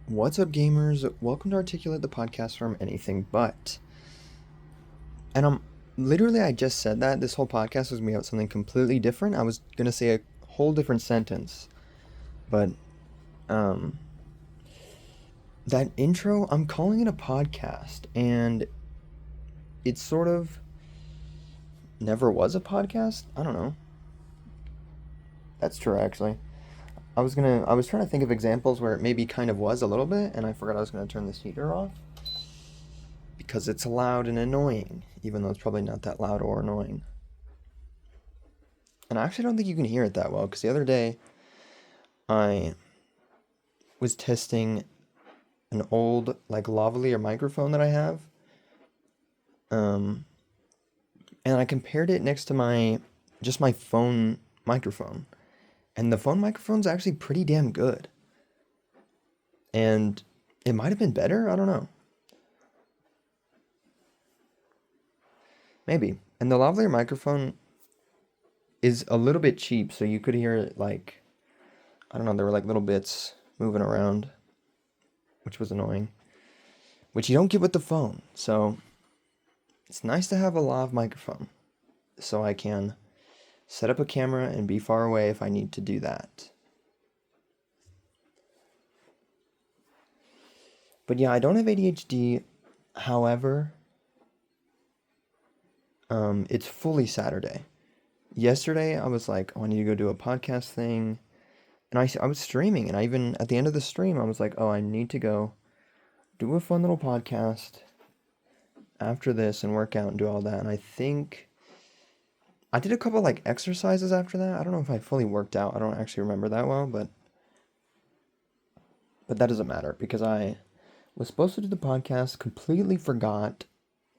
What's up, gamers? Welcome to Articulate, the podcast from anything but. And I just said that this whole podcast was going to be about something completely different. I was going to say a whole different sentence. But, um, that intro, I'm calling it a podcast. And it sort of never was a podcast. I don't know. That's true, actually. I was trying to think of examples where it maybe kind of was a little bit, and I forgot I was going to turn this heater off. Because it's loud and annoying, even though it's probably not that loud or annoying. And I actually don't think you can hear it that well, because the other day I was testing an old, lavalier microphone that I have. And I compared it next to my phone microphone. And the phone microphone's actually pretty damn good. And it might have been better, I don't know. Maybe. And the lavalier microphone is a little bit cheap, so you could hear it I don't know, there were little bits moving around, which was annoying, which you don't get with the phone. So it's nice to have a lav microphone so I can set up a camera and be far away if I need to do that. But yeah, I don't have ADHD. However, it's fully Saturday. Yesterday, I was like, oh, I need to go do a podcast thing. And I was streaming, and I even, at the end of the stream, I was like, oh, I need to go do a fun little podcast after this and work out and do all that. And I think I did a couple exercises after that. I don't know if I fully worked out. I don't actually remember that well, but that doesn't matter because I was supposed to do the podcast, completely forgot.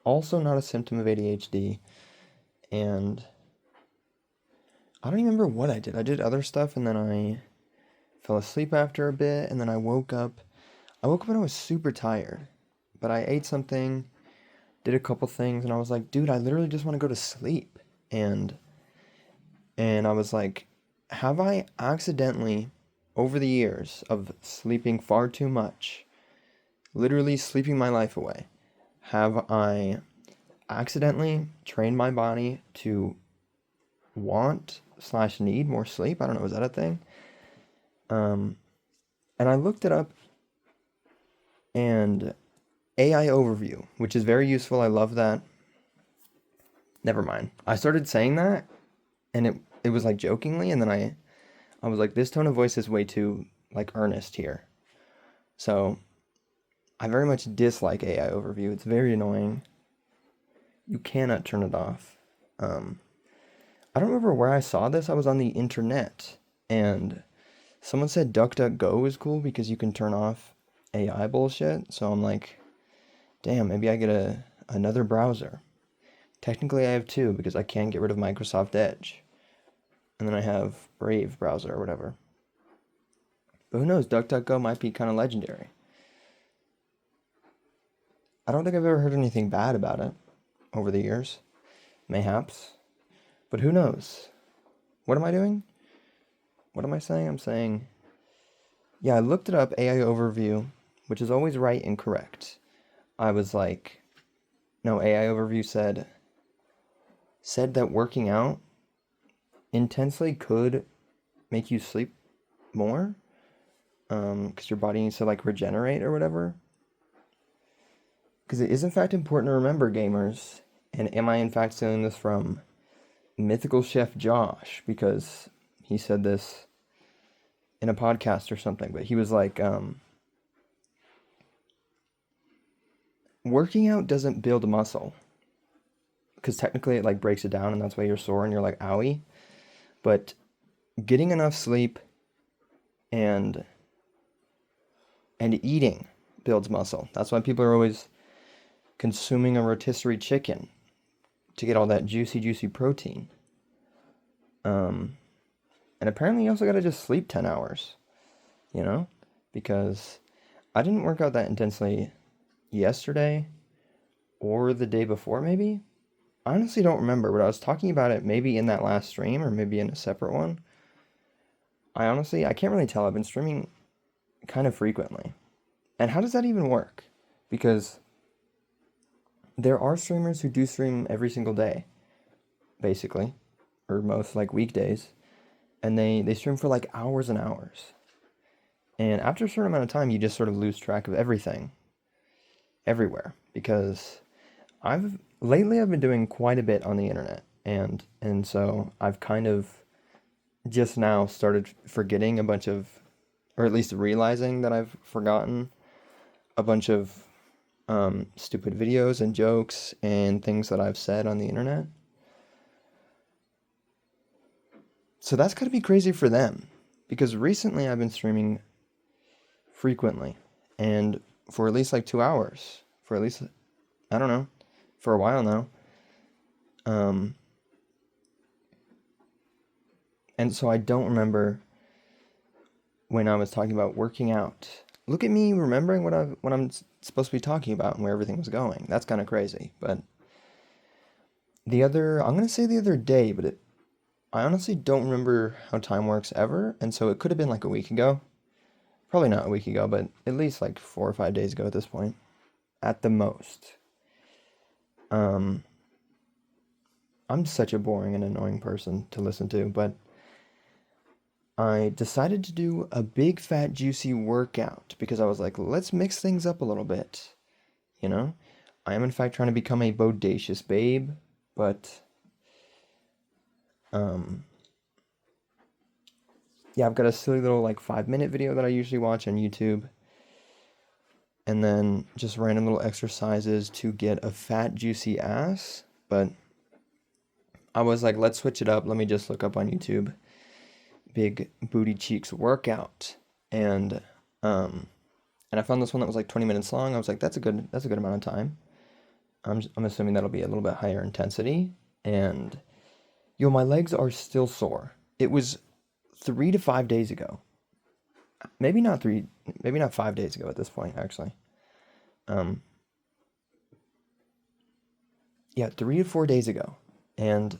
Also not a symptom of ADHD. And I don't even remember what I did. I did other stuff, and then I fell asleep after a bit, and then I woke up. I woke up and I was super tired, but I ate something, did a couple things, and I was like, dude, I literally just want to go to sleep. And I was like, have I accidentally, over the years of sleeping far too much, literally sleeping my life away, have I accidentally trained my body to want/need more sleep? I don't know, is that a thing? And I looked it up, and AI overview, which is very useful. I love that. Never mind. I started saying that, and it was jokingly, and then I was like, this tone of voice is way too earnest here. So I very much dislike AI overview. It's very annoying. You cannot turn it off. I don't remember where I saw this. I was on the internet, and someone said DuckDuckGo is cool because you can turn off AI bullshit. So I'm like, damn, maybe I get another browser. Technically, I have two because I can get rid of Microsoft Edge. And then I have Brave browser or whatever. But who knows? DuckDuckGo might be kind of legendary. I don't think I've ever heard anything bad about it over the years. Mayhaps. But who knows? What am I doing? What am I saying? I'm saying, yeah, I looked it up, AI overview, which is always right and correct. I was like, no, AI overview said that working out intensely could make you sleep more, because your body needs to regenerate or whatever. Because it is in fact important to remember, gamers, and am I in fact stealing this from Mythical Chef Josh, because he said this in a podcast or something, but he was like, working out doesn't build muscle, because technically it breaks it down, and that's why you're sore and you're like, owie. But getting enough sleep and eating builds muscle. That's why people are always consuming a rotisserie chicken to get all that juicy protein. And apparently you also gotta just sleep 10 hours, because I didn't work out that intensely yesterday or the day before, maybe. I honestly don't remember, but I was talking about it maybe in that last stream or maybe in a separate one. I can't really tell. I've been streaming kind of frequently. And how does that even work? Because there are streamers who do stream every single day, basically, or most like weekdays, and they stream for like hours and hours. And after a certain amount of time, you just sort of lose track of everything, everywhere, because I've been doing quite a bit on the internet, and so I've kind of just now started forgetting a bunch of, or at least realizing that I've forgotten a bunch of stupid videos and jokes and things that I've said on the internet. So that's gotta be crazy for them, because recently I've been streaming frequently, and for at least like 2 hours, for at least, I don't know, for a while now. Um, and so I don't remember when I was talking about working out. Look at me remembering what I'm supposed to be talking about and where everything was going. That's kind of crazy. But I'm gonna say the other day, but I honestly don't remember how time works ever, and so it could have been like a week ago. Probably not a week ago, but at least like 4 or 5 days ago at this point, at the most. Um, I'm such a boring and annoying person to listen to, but I decided to do a big fat juicy workout because I was like, let's mix things up a little bit, you know? I am in fact trying to become a bodacious babe, but um yeah, I've got a silly little like 5-minute video that I usually watch on YouTube, and then just random little exercises to get a fat juicy ass. But I was like, let's switch it up. Let me just look up on YouTube big booty cheeks workout, and um and I found this one that was like 20 minutes long. I was like, that's a good amount of time. I'm assuming that'll be a little bit higher intensity. And yo, my legs are still sore. It was 3 to 5 days ago. Maybe not three, maybe not 5 days ago at this point, actually. Um, yeah, 3 to 4 days ago. And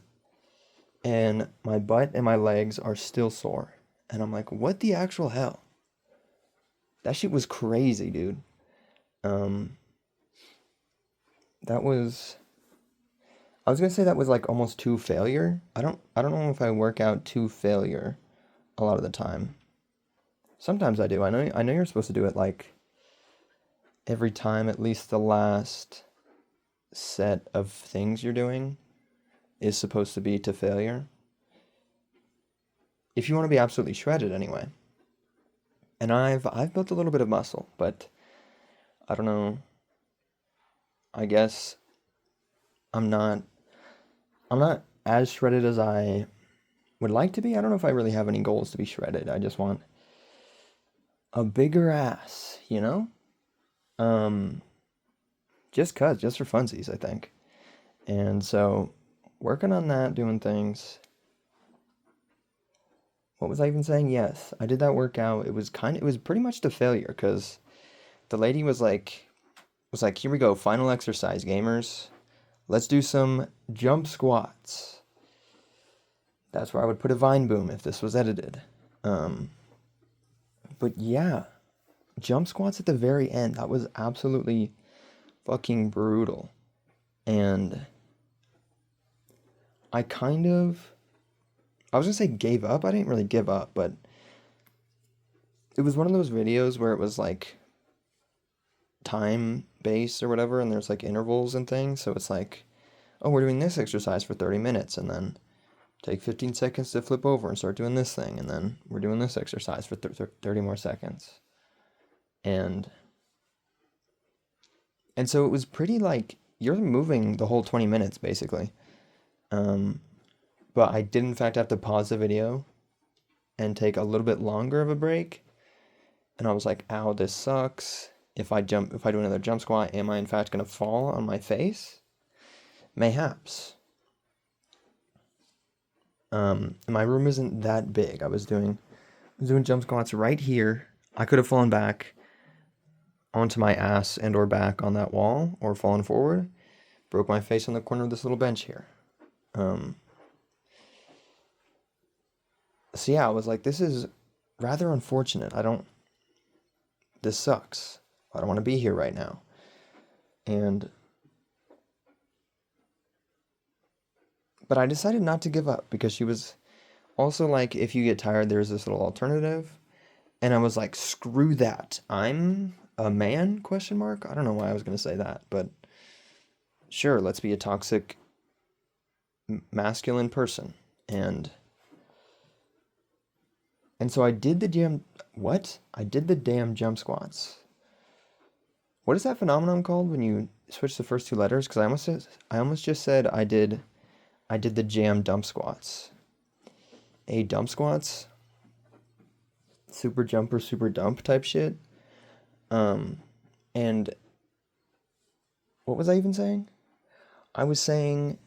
my butt and my legs are still sore. And I'm like, what the actual hell? That shit was crazy, dude. Um, that was I was gonna say that was like almost to failure. I don't know if I work out to failure a lot of the time. Sometimes I do. I know you're supposed to do it like every time, at least the last set of things you're doing is supposed to be to failure. If you want to be absolutely shredded anyway. And I've built a little bit of muscle, but I don't know. I guess I'm not I'm not as shredded as I would like to be. I don't know if I really have any goals to be shredded. I just want a bigger ass, you know? Um, just for funsies, I think. And so, working on that, doing things. What was I even saying? Yes, I did that workout. It was pretty much to failure because the lady was like, here we go, final exercise, gamers. Let's do some jump squats. That's where I would put a Vine boom if this was edited. Um, but yeah, jump squats at the very end. That was absolutely fucking brutal. And I kind of, I was gonna say gave up. I didn't really give up, but it was one of those videos where it was like time based or whatever, and there's like intervals and things. So it's like, oh, we're doing this exercise for 30 minutes, and then take 15 seconds to flip over and start doing this thing, and then we're doing this exercise for 30 more seconds. And and so it was pretty like you're moving the whole 20 minutes basically. Um, but I did in fact have to pause the video and take a little bit longer of a break. And I was like, ow, this sucks. If I do another jump squat, am I in fact gonna fall on my face? Mayhaps. And my room isn't that big. I was doing jump squats right here. I could have fallen back onto my ass and or back on that wall or fallen forward. Broke my face on the corner of this little bench here. Um, so yeah, I was like, this is rather unfortunate. This sucks. I don't want to be here right now. But I decided not to give up because she was also like, if you get tired, there's this little alternative. And I was like, screw that. I'm a man, question mark? I don't know why I was going to say that, but sure, let's be a toxic masculine person. And so I did the damn, what? I did the damn jump squats. What is that phenomenon called when you switch the first two letters? Because I almost just said I did the jam dump squats. A dump squats, super jumper, super dump type shit. And what was I even saying? I was saying,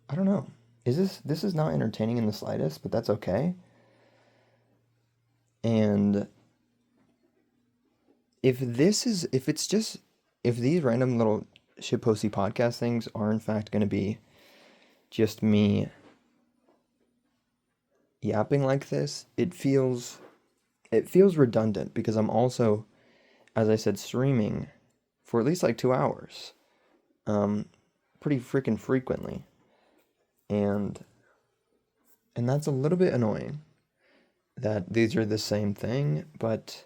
I don't know. This is not entertaining in the slightest, but that's okay. And if these random little shitposty podcast things are in fact going to be just me yapping like this, it feels redundant because I'm also, as I said, streaming for at least like 2 hours, pretty freaking frequently, and that's a little bit annoying that these are the same thing, but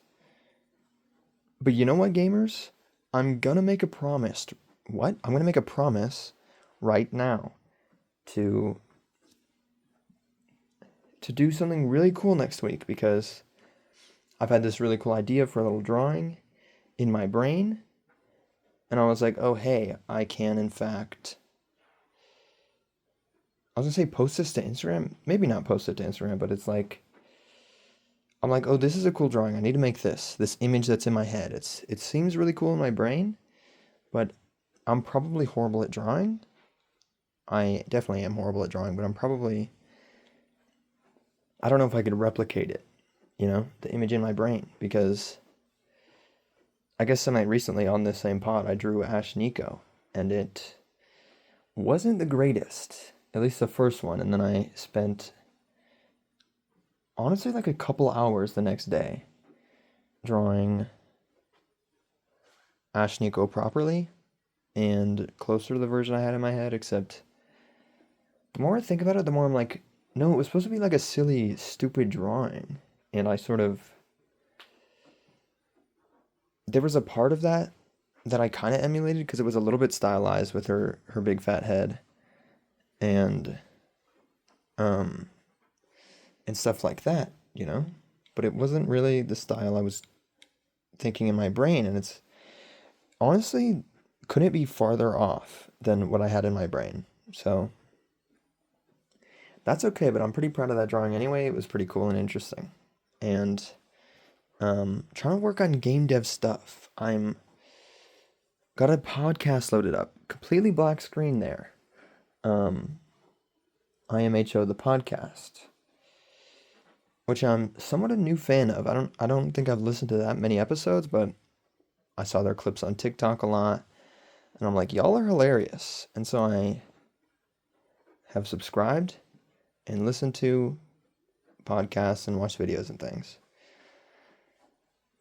you know what, gamers? I'm gonna make a promise. What? I'm gonna make a promise right now to do something really cool next week, because I've had this really cool idea for a little drawing in my brain, and I was like, oh hey, I can in fact, I was gonna say post this to Instagram, maybe not post it to Instagram, but it's like, I'm like, oh, this is a cool drawing, I need to make this image that's in my head. It seems really cool in my brain, but I'm probably horrible at drawing. I definitely am horrible at drawing, but I don't know if I could replicate it, the image in my brain, because I guess recently on this same pod, I drew Ash Nico, and it wasn't the greatest, at least the first one, and then I spent, honestly, like a couple hours the next day drawing Ash Nico properly, and closer to the version I had in my head, except the more I think about it, the more I'm like, no, it was supposed to be like a silly, stupid drawing, and there was a part of that I kind of emulated because it was a little bit stylized with her big fat head, and stuff like that, but it wasn't really the style I was thinking in my brain, and it's honestly couldn't be farther off than what I had in my brain. So that's okay, but I'm pretty proud of that drawing anyway. It was pretty cool and interesting. And trying to work on game dev stuff. I'm got a podcast loaded up, completely black screen there. IMHO the podcast, which I'm somewhat a new fan of. I don't think I've listened to that many episodes, but I saw their clips on TikTok a lot, and I'm like, y'all are hilarious. And so I have subscribed and listened to podcasts and watched videos and things.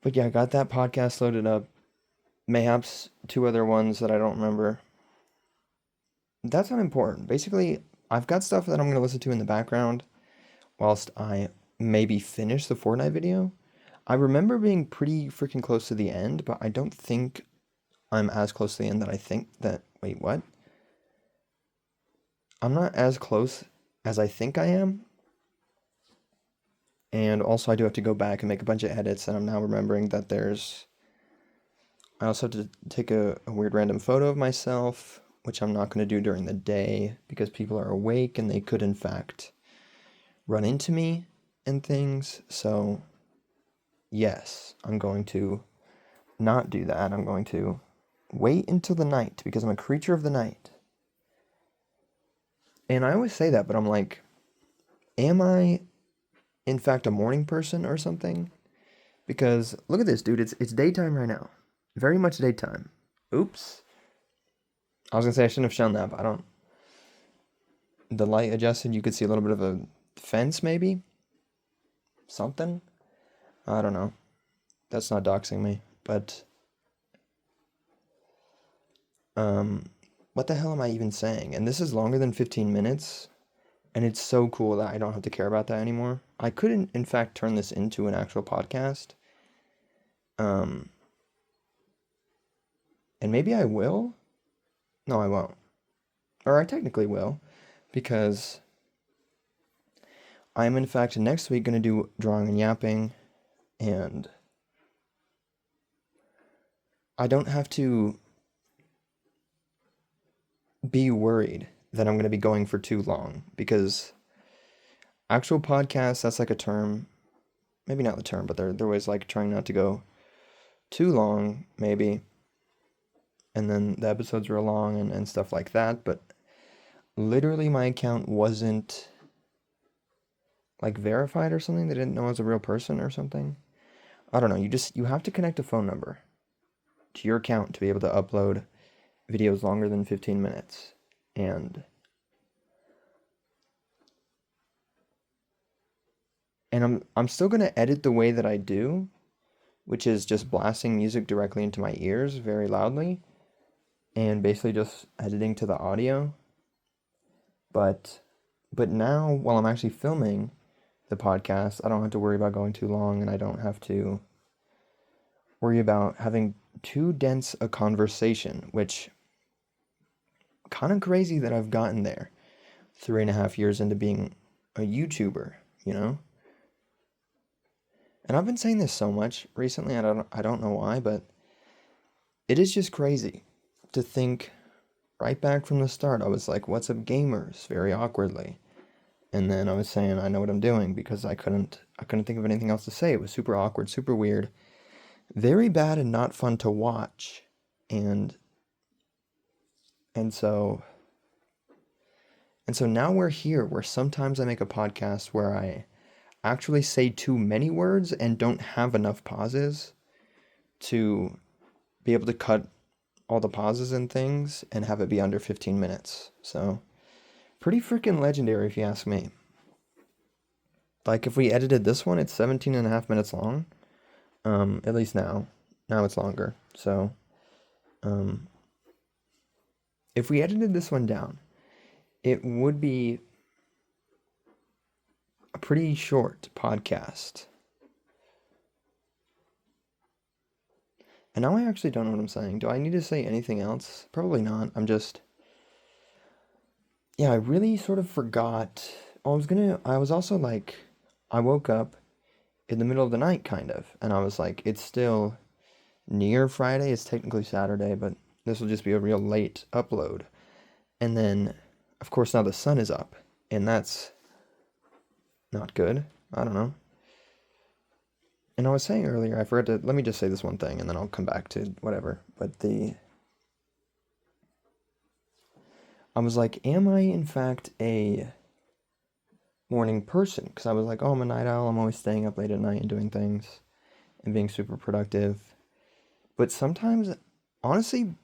But yeah, I got that podcast loaded up. Mayhaps 2 other ones that I don't remember. That's not important. Basically, I've got stuff that I'm going to listen to in the background whilst I maybe finish the Fortnite video. I remember being pretty freaking close to the end, but I don't think I'm as close to the end that I think that... Wait, what? I'm not as close as I think I am. And also I do have to go back and make a bunch of edits, and I'm now remembering that I also have to take a weird random photo of myself, which I'm not going to do during the day because people are awake and they could in fact run into me and things. So yes, I'm going to not do that. I'm going to wait until the night because I'm a creature of the night. And I always say that, but I'm like, am I in fact a morning person or something? Because look at this, dude. It's daytime right now. Very much daytime. Oops. I was gonna say I shouldn't have shown that, but I don't. The light adjusted, you could see a little bit of a fence, maybe? Something? I don't know. That's not doxing me. But what the hell am I even saying? And this is longer than 15 minutes, and it's so cool that I don't have to care about that anymore. I could, in fact, turn this into an actual podcast. Um, and maybe I will? No, I won't. Or I technically will, because I'm, in fact, next week going to do drawing and yapping, and I don't have to be worried that I'm going to be going for too long, because actual podcasts, that's like a term, maybe not the term, but they're always like trying not to go too long, maybe, and then the episodes were long and stuff like that, but literally my account wasn't like verified or something. They didn't know I was a real person or something. I don't know. You have to connect a phone number to your account to be able to upload videos longer than 15 minutes. And I'm still going to edit the way that I do, which is just blasting music directly into my ears very loudly and basically just editing to the audio. But now, while I'm actually filming the podcast, I don't have to worry about going too long, and I don't have to worry about having too dense a conversation, which kind of crazy that I've gotten there 3.5 years into being a YouTuber, you know? And I've been saying this so much recently, I don't know why, but it is just crazy to think right back from the start. I was like, "What's up, gamers?" very awkwardly. And then I was saying I know what I'm doing because I couldn't think of anything else to say. It was super awkward, super weird, very bad and not fun to watch. And and so and so now we're here where sometimes I make a podcast where I actually say too many words and don't have enough pauses to be able to cut all the pauses and things and have it be under 15 minutes. So, pretty freaking legendary if you ask me. Like if we edited this one, it's 17 and a half minutes long. At least now. Now it's longer. So, if we edited this one down, it would be a pretty short podcast. And now I actually don't know what I'm saying. Do I need to say anything else? Probably not. Yeah, I really sort of forgot. I was also like, I woke up in the middle of the night, kind of, and I was like, it's still near Friday. It's technically Saturday, but this will just be a real late upload. And then, of course, now the sun is up, and that's not good. I don't know. And I was saying earlier, I forgot to, let me just say this one thing, and then I'll come back to whatever. But I was like, am I in fact a morning person? Because I was like, oh, I'm a night owl. I'm always staying up late at night and doing things and being super productive. But sometimes, honestly,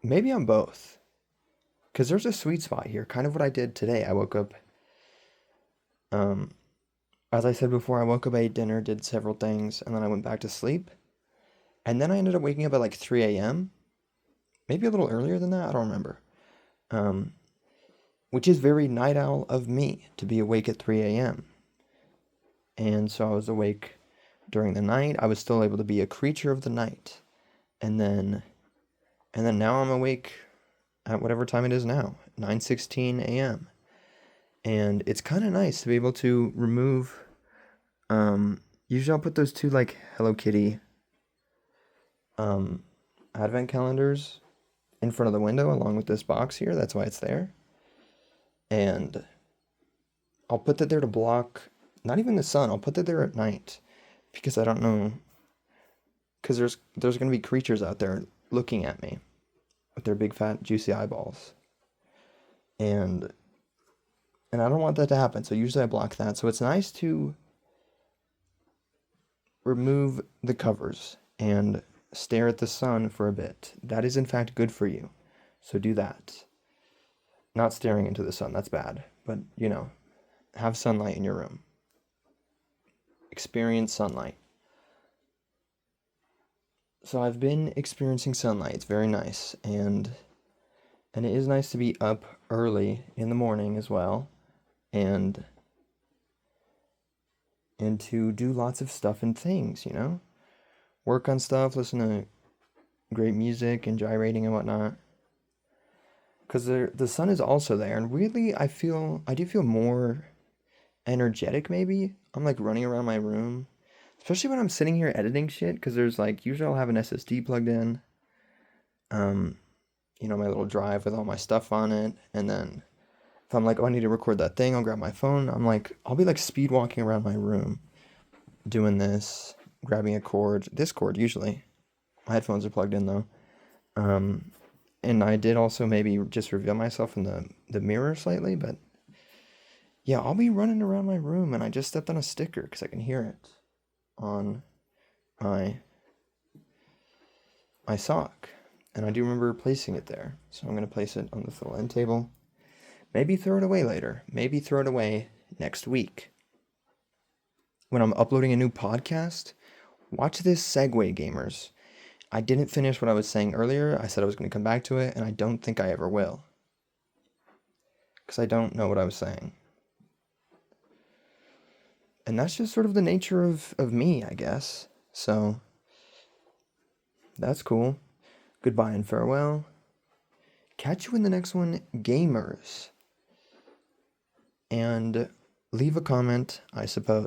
maybe I'm both. Because there's a sweet spot here. Kind of what I did today. I woke up, as I said before, I woke up, ate dinner, did several things, and then I went back to sleep. And then I ended up waking up at like 3 a.m. Maybe a little earlier than that. I don't remember. Which is very night owl of me to be awake at 3 a.m. And so I was awake during the night. I was still able to be a creature of the night. And then now I'm awake at whatever time it is now, 9:16 a.m. And it's kind of nice to be able to remove, usually I'll put those two like Hello Kitty advent calendars in front of the window along with this box here. That's why it's there. And I'll put that there to block, not even the sun, I'll put that there at night because I don't know, because there's going to be creatures out there looking at me with their big fat juicy eyeballs. And I don't want that to happen, so usually I block that. So it's nice to remove the covers and stare at the sun for a bit. That is in fact good for you. So do that. Not staring into the sun, that's bad. But, have sunlight in your room. experience sunlight. So I've been experiencing sunlight. It's very nice, and it is nice to be up early in the morning as well, and to do lots of stuff and things, work on stuff, listen to great music and gyrating and whatnot. Because the sun is also there, and weirdly, I do feel more energetic maybe. I'm like running around my room, especially when I'm sitting here editing shit, because there's like, usually I'll have an SSD plugged in, um, my little drive with all my stuff on it, and then if I'm like, oh, I need to record that thing, I'll grab my phone. I'll be like speed walking around my room, doing this, grabbing this cord usually. My headphones are plugged in though. And I did also maybe just reveal myself in the mirror slightly, but yeah, I'll be running around my room, and I just stepped on a sticker because I can hear it on my sock. And I do remember placing it there. So I'm going to place it on the full end table. Maybe throw it away later. Maybe throw it away next week. When I'm uploading a new podcast, watch this segue, gamers. I didn't finish what I was saying earlier. I said I was going to come back to it, and I don't think I ever will. Because I don't know what I was saying. And that's just sort of the nature of me, I guess. So, that's cool. Goodbye and farewell. Catch you in the next one, gamers. And leave a comment, I suppose.